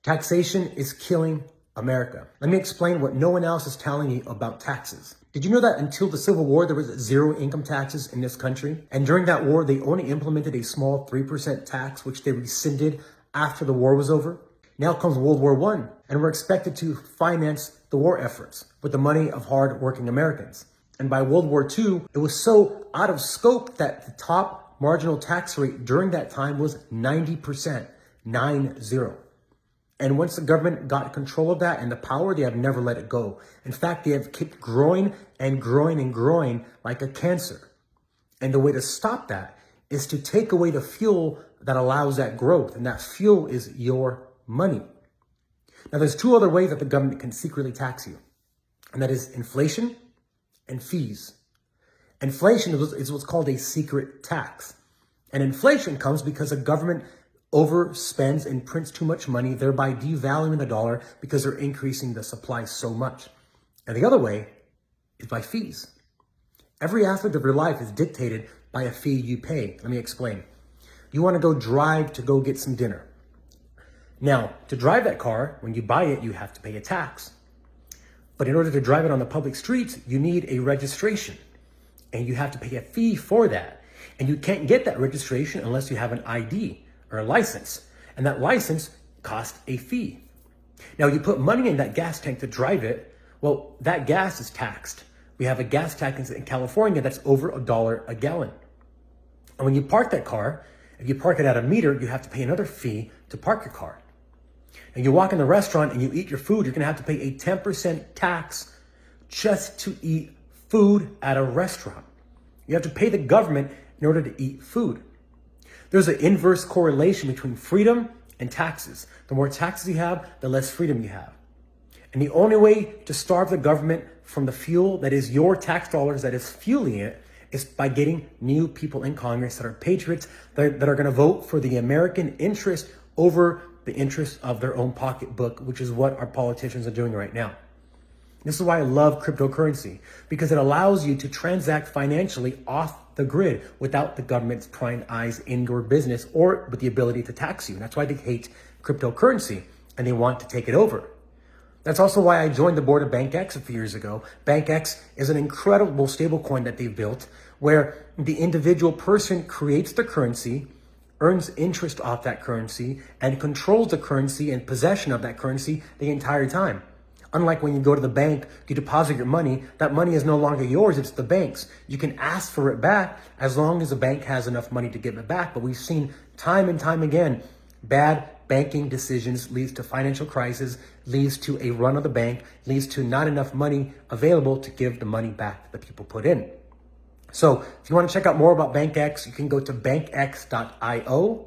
Taxation is killing America. Let me explain what no one else is telling you about taxes. Did you know that until the Civil War, there was zero income taxes in this country? And during that war, they only implemented a small 3% tax, which they rescinded after the war was over. Now comes World War I, and we're expected to finance the war efforts with the money of hard-working Americans. And by World War II, it was so out of scope that the top marginal tax rate during that time was 90%, 9-0. And once the government got control of that and the power, they have never let it go. In fact, they have kept growing and growing and growing like a cancer. And the way to stop that is to take away the fuel that allows that growth. And that fuel is your money. Now, there's two other ways that the government can secretly tax you. And that is inflation and fees. Inflation is what's called a secret tax. And inflation comes because the government overspends and prints too much money, thereby devaluing the dollar because they're increasing the supply so much. And the other way is by fees. Every aspect of your life is dictated by a fee you pay. Let me explain. You want to go drive to go get some dinner. Now, to drive that car, when you buy it, you have to pay a tax. But in order to drive it on the public streets, you need a registration. And you have to pay a fee for that. And you can't get that registration unless you have an ID or a license. And that license costs a fee. Now, you put money in that gas tank to drive it. Well, that gas is taxed. We have a gas tax in California that's over $1 a gallon. And when you park that car, if you park it at a meter, you have to pay another fee to park your car. And you walk in the restaurant and you eat your food, you're going to have to pay a 10% tax just to eat food at a restaurant. You have to pay the government in order to eat food. There's an inverse correlation between freedom and taxes. The more taxes you have, the less freedom you have. And the only way to starve the government from the fuel that is your tax dollars that is fueling it is by getting new people in Congress that are patriots, that are going to vote for the American interest over the interest of their own pocketbook, which is what our politicians are doing right now. This is why I love cryptocurrency, because it allows you to transact financially off the grid without the government's prying eyes in your business or with the ability to tax you. And that's why they hate cryptocurrency and they want to take it over. That's also why I joined the board of BankX a few years ago. BankX is an incredible stablecoin that they've built where the individual person creates the currency, earns interest off that currency, and controls the currency and possession of that currency the entire time. Unlike when you go to the bank, you deposit your money, that money is no longer yours, it's the bank's. You can ask for it back as long as the bank has enough money to give it back. But we've seen time and time again, bad banking decisions leads to financial crisis, leads to a run of the bank, leads to not enough money available to give the money back that people put in. So if you want to check out more about BankX, you can go to bankx.io.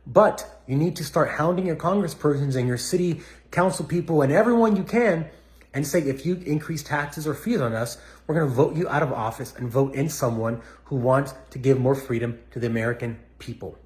But you need to start hounding your congresspersons and your city council people and everyone you can and say, if you increase taxes or fees on us, we're going to vote you out of office and vote in someone who wants to give more freedom to the American people.